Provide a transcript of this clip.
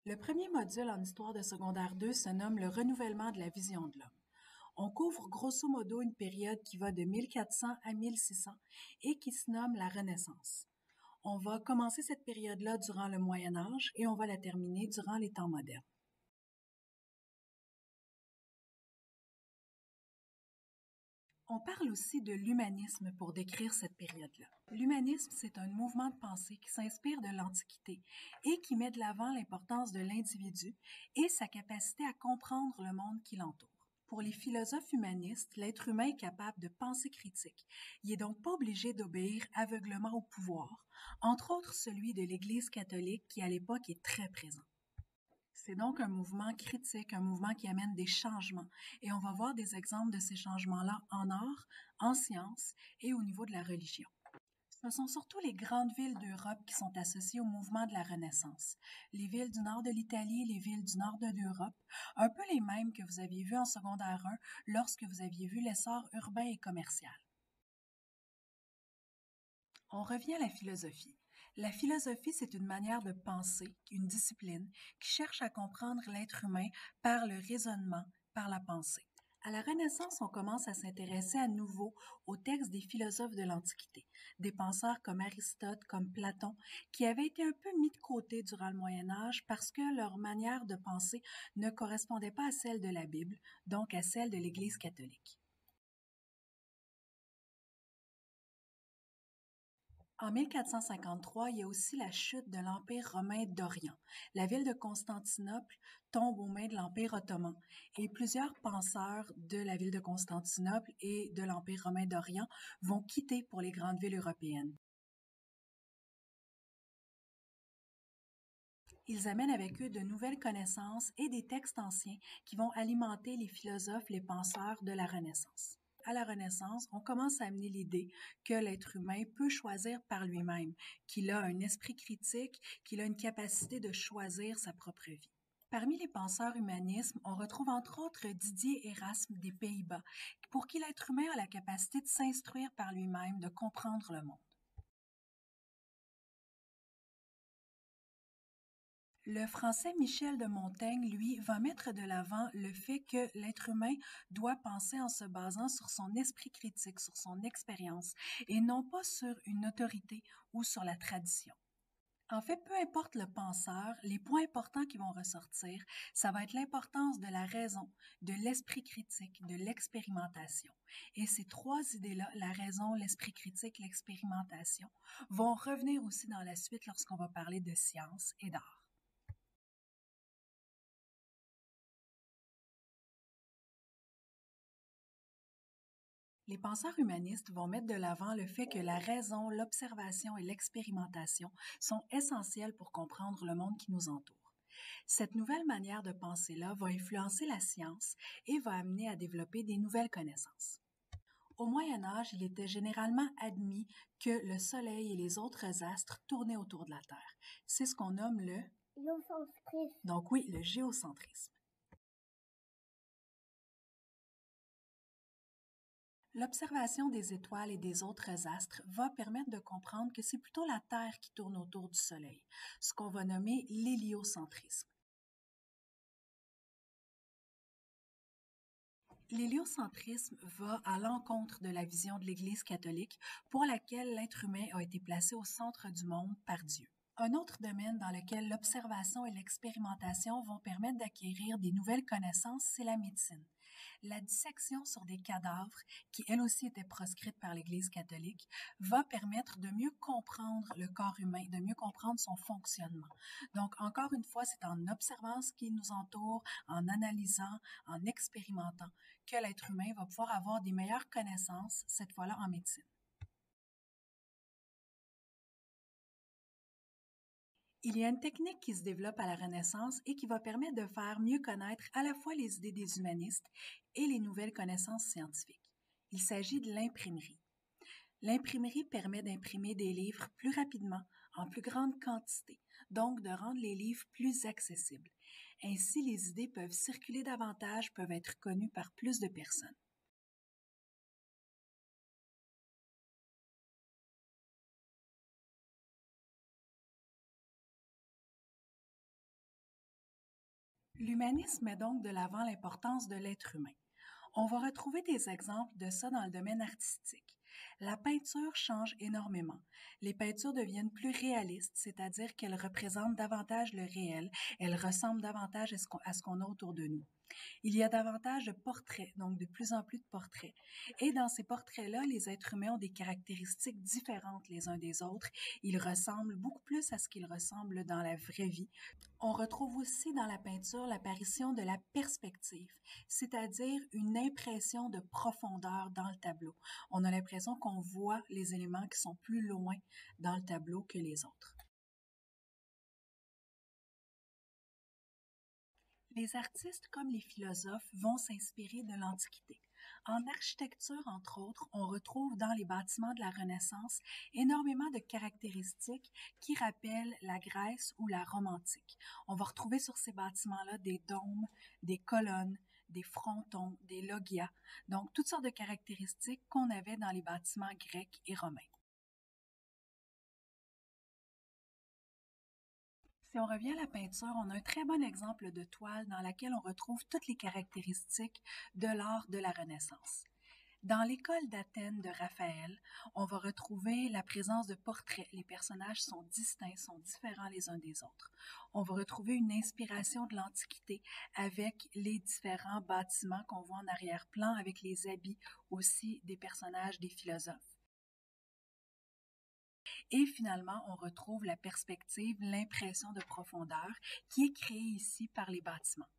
Le premier module en histoire de secondaire 2 se nomme le renouvellement de la vision de l'homme. On couvre grosso modo une période qui va de 1400 à 1600 et qui se nomme la Renaissance. On va commencer cette période-là durant le Moyen Âge et on va la terminer durant les temps modernes. On parle aussi de l'humanisme pour décrire cette période-là. L'humanisme, c'est un mouvement de pensée qui s'inspire de l'Antiquité et qui met de l'avant l'importance de l'individu et sa capacité à comprendre le monde qui l'entoure. Pour les philosophes humanistes, l'être humain est capable de pensée critique. Il est donc pas obligé d'obéir aveuglement au pouvoir, entre autres celui de l'Église catholique qui à l'époque est très présent. C'est donc un mouvement critique, un mouvement qui amène des changements. Et on va voir des exemples de ces changements-là en art, en sciences et au niveau de la religion. Ce sont surtout les grandes villes d'Europe qui sont associées au mouvement de la Renaissance. Les villes du nord de l'Italie, les villes du nord de l'Europe, un peu les mêmes que vous aviez vues en secondaire 1 lorsque vous aviez vu l'essor urbain et commercial. On revient à la philosophie. La philosophie, c'est une manière de penser, une discipline, qui cherche à comprendre l'être humain par le raisonnement, par la pensée. À la Renaissance, on commence à s'intéresser à nouveau aux textes des philosophes de l'Antiquité, des penseurs comme Aristote, comme Platon, qui avaient été un peu mis de côté durant le Moyen Âge parce que leur manière de penser ne correspondait pas à celle de la Bible, donc à celle de l'Église catholique. En 1453, il y a aussi la chute de l'Empire romain d'Orient. La ville de Constantinople tombe aux mains de l'Empire ottoman et plusieurs penseurs de la ville de Constantinople et de l'Empire romain d'Orient vont quitter pour les grandes villes européennes. Ils amènent avec eux de nouvelles connaissances et des textes anciens qui vont alimenter les philosophes, les penseurs de la Renaissance. À la Renaissance, on commence à amener l'idée que l'être humain peut choisir par lui-même, qu'il a un esprit critique, qu'il a une capacité de choisir sa propre vie. Parmi les penseurs humanistes, on retrouve entre autres Didier Erasme des Pays-Bas, pour qui l'être humain a la capacité de s'instruire par lui-même, de comprendre le monde. Le français Michel de Montaigne, lui, va mettre de l'avant le fait que l'être humain doit penser en se basant sur son esprit critique, sur son expérience, et non pas sur une autorité ou sur la tradition. En fait, peu importe le penseur, les points importants qui vont ressortir, ça va être l'importance de la raison, de l'esprit critique, de l'expérimentation. Et ces trois idées-là, la raison, l'esprit critique, l'expérimentation, vont revenir aussi dans la suite lorsqu'on va parler de science et d'art. Les penseurs humanistes vont mettre de l'avant le fait que la raison, l'observation et l'expérimentation sont essentielles pour comprendre le monde qui nous entoure. Cette nouvelle manière de penser-là va influencer la science et va amener à développer des nouvelles connaissances. Au Moyen Âge, il était généralement admis que le Soleil et les autres astres tournaient autour de la Terre. C'est ce qu'on nomme le géocentrisme. Donc oui, le géocentrisme. L'observation des étoiles et des autres astres va permettre de comprendre que c'est plutôt la Terre qui tourne autour du Soleil, ce qu'on va nommer l'héliocentrisme. L'héliocentrisme va à l'encontre de la vision de l'Église catholique pour laquelle l'être humain a été placé au centre du monde par Dieu. Un autre domaine dans lequel l'observation et l'expérimentation vont permettre d'acquérir des nouvelles connaissances, c'est la médecine. La dissection sur des cadavres, qui elle aussi était proscrite par l'Église catholique, va permettre de mieux comprendre le corps humain, de mieux comprendre son fonctionnement. Donc, encore une fois, c'est en observant ce qui nous entoure, en analysant, en expérimentant, que l'être humain va pouvoir avoir des meilleures connaissances, cette fois-là en médecine. Il y a une technique qui se développe à la Renaissance et qui va permettre de faire mieux connaître à la fois les idées des humanistes et les nouvelles connaissances scientifiques. Il s'agit de l'imprimerie. L'imprimerie permet d'imprimer des livres plus rapidement, en plus grande quantité, donc de rendre les livres plus accessibles. Ainsi, les idées peuvent circuler davantage, peuvent être connues par plus de personnes. L'humanisme met donc de l'avant l'importance de l'être humain. On va retrouver des exemples de ça dans le domaine artistique. La peinture change énormément. Les peintures deviennent plus réalistes, c'est-à-dire qu'elles représentent davantage le réel, elles ressemblent davantage à ce qu'on a autour de nous. Il y a davantage de portraits, donc de plus en plus de portraits. Et dans ces portraits-là, les êtres humains ont des caractéristiques différentes les uns des autres. Ils ressemblent beaucoup plus à ce qu'ils ressemblent dans la vraie vie. On retrouve aussi dans la peinture l'apparition de la perspective, c'est-à-dire une impression de profondeur dans le tableau. On a l'impression qu'on voit les éléments qui sont plus loin dans le tableau que les autres. Les artistes comme les philosophes vont s'inspirer de l'Antiquité. En architecture, entre autres, on retrouve dans les bâtiments de la Renaissance énormément de caractéristiques qui rappellent la Grèce ou la Rome antique. On va retrouver sur ces bâtiments-là des dômes, des colonnes, des frontons, des loggias, donc toutes sortes de caractéristiques qu'on avait dans les bâtiments grecs et romains. Si on revient à la peinture, on a un très bon exemple de toile dans laquelle on retrouve toutes les caractéristiques de l'art de la Renaissance. Dans l'école d'Athènes de Raphaël, on va retrouver la présence de portraits. Les personnages sont distincts, sont différents les uns des autres. On va retrouver une inspiration de l'Antiquité avec les différents bâtiments qu'on voit en arrière-plan, avec les habits aussi des personnages des philosophes. Et finalement, on retrouve la perspective, l'impression de profondeur qui est créée ici par les bâtiments.